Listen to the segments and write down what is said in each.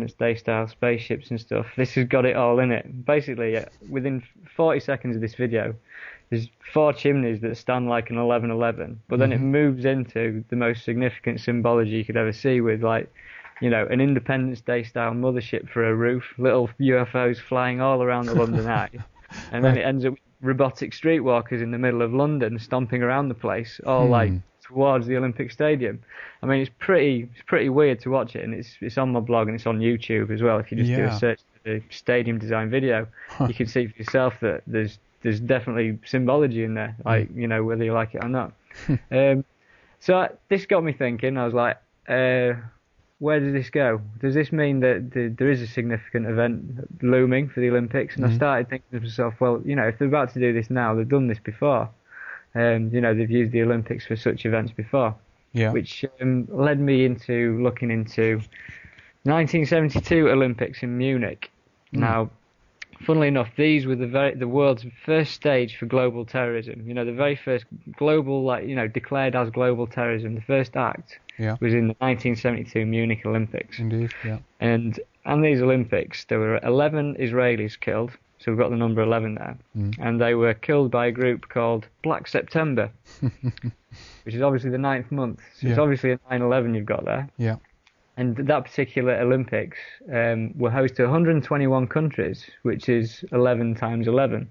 Independence Day style spaceships and stuff. This has got it all in it. Basically, within 40 seconds of this video, there's 4 chimneys that stand like an 1111, but then it moves into the most significant symbology you could ever see, with like, you know, an Independence Day style mothership for a roof, little UFOs flying all around the London Eye, and then it ends up with robotic streetwalkers in the middle of London stomping around the place, all like towards the Olympic Stadium. I mean, it's pretty weird to watch it, and it's on my blog and it's on YouTube as well. If you just do a search for the stadium design video, you can see for yourself that there's definitely symbology in there, like, you know, whether you like it or not. So this got me thinking. I was like, where does this go? Does this mean that there is a significant event looming for the Olympics? And I started thinking to myself, well, you know, if they're about to do this now, they've done this before. You know, they've used the Olympics for such events before. Yeah. Which led me into looking into 1972 Olympics in Munich. Now, funnily enough, these were the world's first stage for global terrorism. You know, the very first global, like, you know, declared as global terrorism. The first act was in the 1972 Munich Olympics. Indeed, yeah. And these Olympics, there were 11 Israelis killed. So we've got the number 11 there. And they were killed by a group called Black September, which is obviously the 9th month. So it's obviously a 9/11 you've got there. Yeah. And that particular Olympics were host to 121 countries, which is 11 times 11.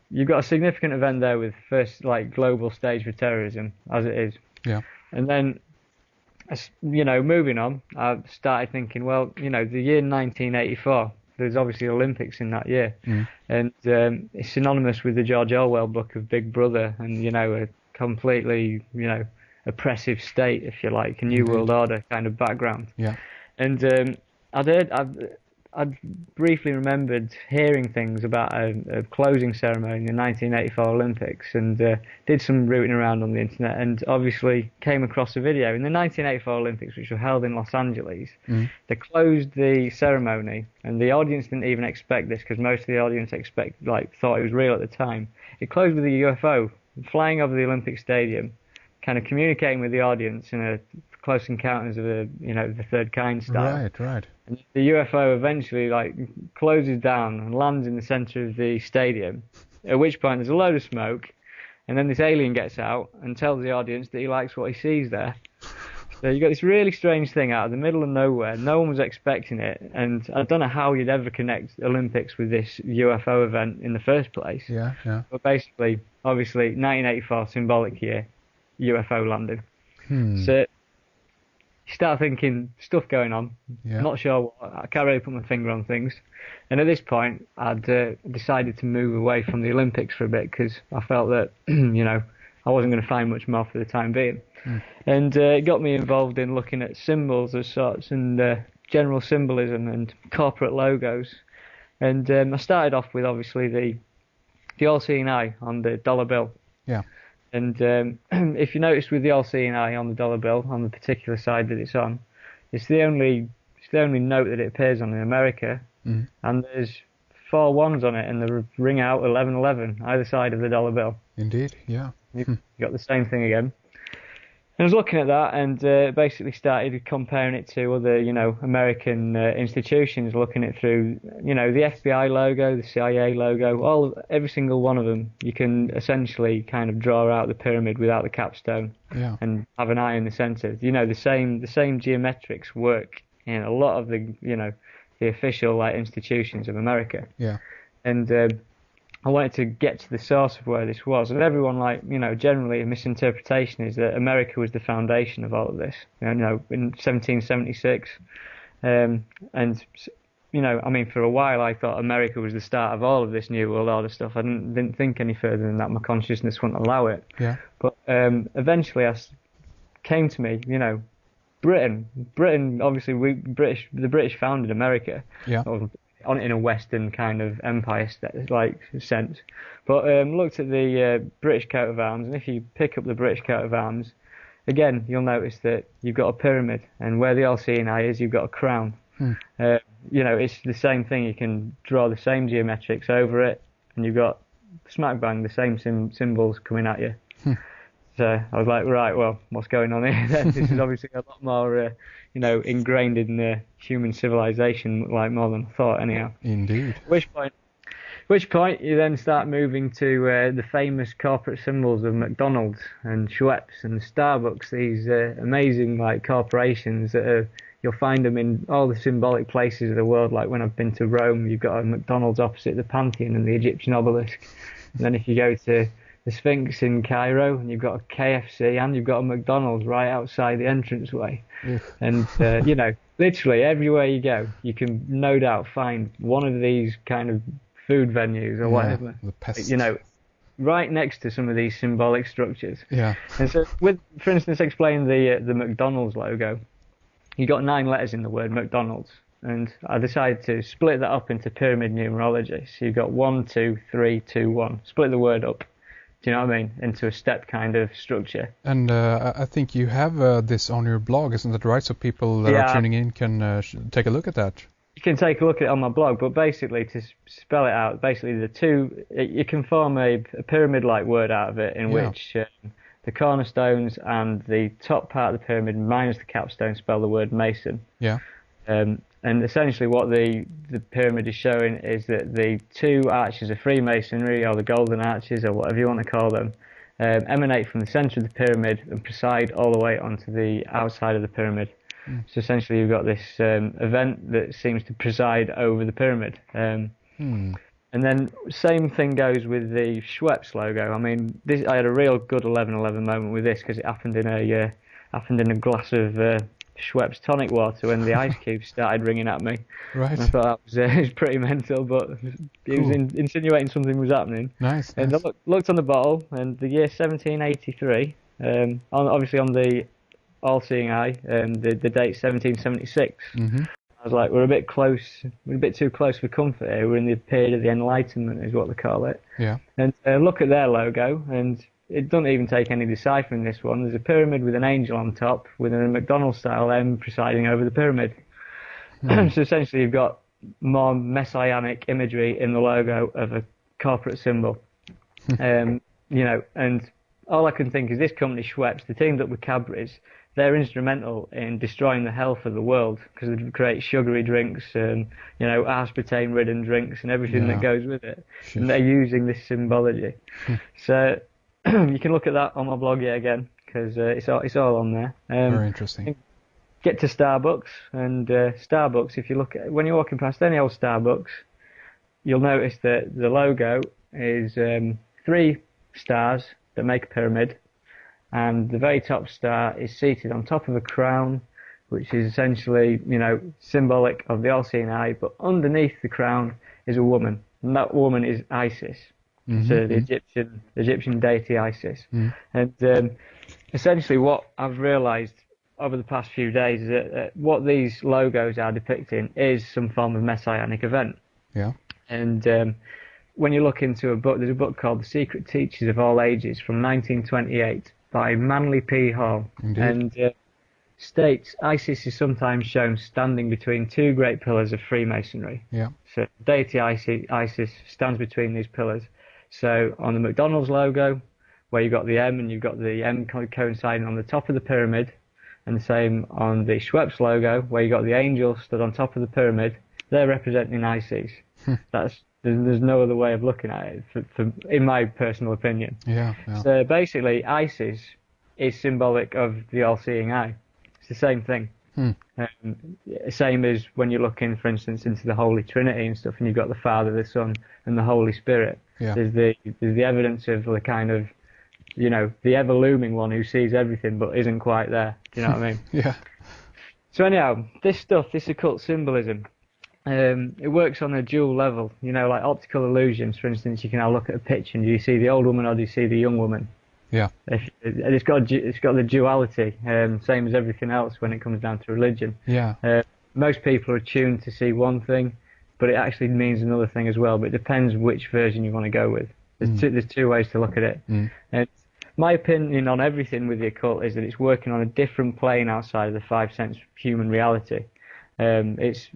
You've got a significant event there with first, like, global stage for terrorism, as it is. Yeah. And then, you know, moving on, I started thinking, well, you know, the year 1984, there's obviously Olympics in that year. And it's synonymous with the George Orwell book of Big Brother and, you know, a completely, you know, oppressive state, if you like, a New World Order kind of background. Yeah. And I'd briefly remembered hearing things about a closing ceremony in the 1984 Olympics, and did some rooting around on the internet, and obviously came across a video. In the 1984 Olympics, which were held in Los Angeles, they closed the ceremony, and the audience didn't even expect this, because most of the audience thought it was real at the time. It closed with a UFO flying over the Olympic Stadium, kind of communicating with the audience in a Close Encounters of the Third Kind style. Right. And the UFO eventually closes down and lands in the center of the stadium, at which point there's a load of smoke, and then this alien gets out and tells the audience that he likes what he sees there. So you got this really strange thing out of the middle of nowhere. No one was expecting it, and I don't know how you'd ever connect Olympics with this UFO event in the first place. Yeah. But basically, obviously, 1984 symbolic year, UFO landing. So you start thinking, stuff going on. I'm not sure what. I can't really put my finger on things. And at this point, I'd decided to move away from the Olympics for a bit, because I felt that, you know, I wasn't going to find much more for the time being. And it got me involved in looking at symbols of sorts, and general symbolism and corporate logos. And I started off with, obviously, the all-seeing eye on the dollar bill. Yeah. And if you notice with the all-seeing eye on the dollar bill, on the particular side that it's on, it's the only note that it appears on in America, and there's 4 ones on it, and they ring out 1111 either side of the dollar bill. Indeed, yeah. You got the same thing again. And I was looking at that, and basically started comparing it to other, you know, American institutions, looking it through, you know, the FBI logo, the CIA logo, every single one of them. You can essentially kind of draw out the pyramid without the capstone, and have an eye in the center. You know, the same geometrics work in a lot of the, you know, the official institutions of America. Yeah. And I wanted to get to the source of where this was, and everyone, generally a misinterpretation is that America was the foundation of all of this. You know, in 1776, and you know, I mean, for a while I thought America was the start of all of this New World Order stuff. I didn't think any further than that. My consciousness wouldn't allow it. Yeah. But eventually, came to me, you know, Britain. Obviously, the British founded America. Yeah. On in a Western kind of empire sense, but looked at the British coat of arms, and if you pick up the British coat of arms, again you'll notice that you've got a pyramid, and where the all-seeing eye is, you've got a crown. You know, it's the same thing. You can draw the same geometrics over it, and you've got smack bang the same symbols coming at you. So I was like, right, well, what's going on here then? This is obviously a lot more, ingrained in human civilization, like more than I thought anyhow. Indeed. Which point you then start moving to the famous corporate symbols of McDonald's and Schweppes and Starbucks, these amazing like corporations that are, you'll find them in all the symbolic places of the world. Like when I've been to Rome, you've got a McDonald's opposite the Pantheon and the Egyptian obelisk. And then if you go to the Sphinx in Cairo, and you've got a KFC and you've got a McDonald's right outside the entranceway. And, literally everywhere you go, you can no doubt find one of these kind of food venues or whatever, right next to some of these symbolic structures. Yeah. And so, for instance, explain the McDonald's logo. You got 9 letters in the word McDonald's, and I decided to split that up into pyramid numerology. So you've got 1, 2, 3, 2, 1. Split the word up. Do you know what I mean? Into a step kind of structure. And I think you have this on your blog, isn't that right? So people that are tuning in can take a look at that. You can take a look at it on my blog, but basically, to spell it out, basically you can form a pyramid-like word out of it in which the cornerstones and the top part of the pyramid minus the capstone spell the word Mason. Yeah. And essentially what the pyramid is showing is that the 2 arches of Freemasonry, or the golden arches, or whatever you want to call them, emanate from the centre of the pyramid and preside all the way onto the outside of the pyramid. So essentially you've got this event that seems to preside over the pyramid. And then same thing goes with the Schweppes logo. I mean, I had a real good 11/11 moment with this because it happened in a glass of Schweppes tonic water when the ice cubes started ringing at me. Right. And I thought it was pretty mental, but it was insinuating something was happening. Nice. And I looked on the bottle, and the year 1783, obviously on the all-seeing eye, the date 1776. Mm-hmm. I was like, we're a bit too close for comfort here. We're in the period of the Enlightenment, is what they call it. Yeah. And look at their logo, and it doesn't even take any deciphering this one. There's a pyramid with an angel on top, with a McDonald's-style M presiding over the pyramid. So essentially you've got more messianic imagery in the logo of a corporate symbol. And all I can think is this company, Schweppes, they teamed up with Cadbury's. They're instrumental in destroying the health of the world because they create sugary drinks and, aspartame-ridden drinks and everything that goes with it. And they're using this symbology. So you can look at that on my blog again because it's all on there. Very interesting. Get to Starbucks, and Starbucks, if you look at when you're walking past any old Starbucks, you'll notice that the logo is 3 stars that make a pyramid, and the very top star is seated on top of a crown, which is essentially, symbolic of the all-seeing eye, but underneath the crown is a woman, and that woman is Isis. So the Egyptian deity Isis. And essentially what I've realised over the past few days is that what these logos are depicting is some form of messianic event. Yeah. And when you look into a book, there's a book called The Secret Teachers of All Ages from 1928 by Manly P. Hall. Indeed. And states Isis is sometimes shown standing between 2 great pillars of Freemasonry. Yeah. So deity Isis stands between these pillars. So on the McDonald's logo, where you've got the M and you've got the M coinciding on the top of the pyramid, and the same on the Schweppes logo, where you've got the angel stood on top of the pyramid, they're representing Isis. There's no other way of looking at it, in my personal opinion. Yeah. So basically, Isis is symbolic of the all-seeing eye. It's the same thing. Same as when you're looking, for instance, into the Holy Trinity and stuff, and you've got the Father, the Son, and the Holy Spirit. Yeah. There's the evidence of the kind of, the ever-looming one who sees everything but isn't quite there. Do you know what I mean? Yeah. So anyhow, this occult symbolism, it works on a dual level. Like optical illusions, for instance, you can now look at a picture and do you see the old woman or do you see the young woman? Yeah. It's got the duality, same as everything else when it comes down to religion. Yeah. Most people are attuned to see one thing, but it actually means another thing as well. But it depends which version you want to go with. There's 2 ways to look at it. And my opinion on everything with the occult is that it's working on a different plane outside of the 5 sense human reality. It's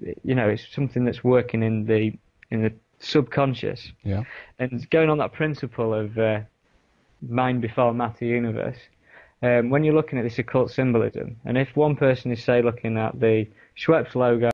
something that's working in the subconscious. Yeah. And going on that principle of mind before matter universe, when you're looking at this occult symbolism, and if one person is, say, looking at the Schweppes logo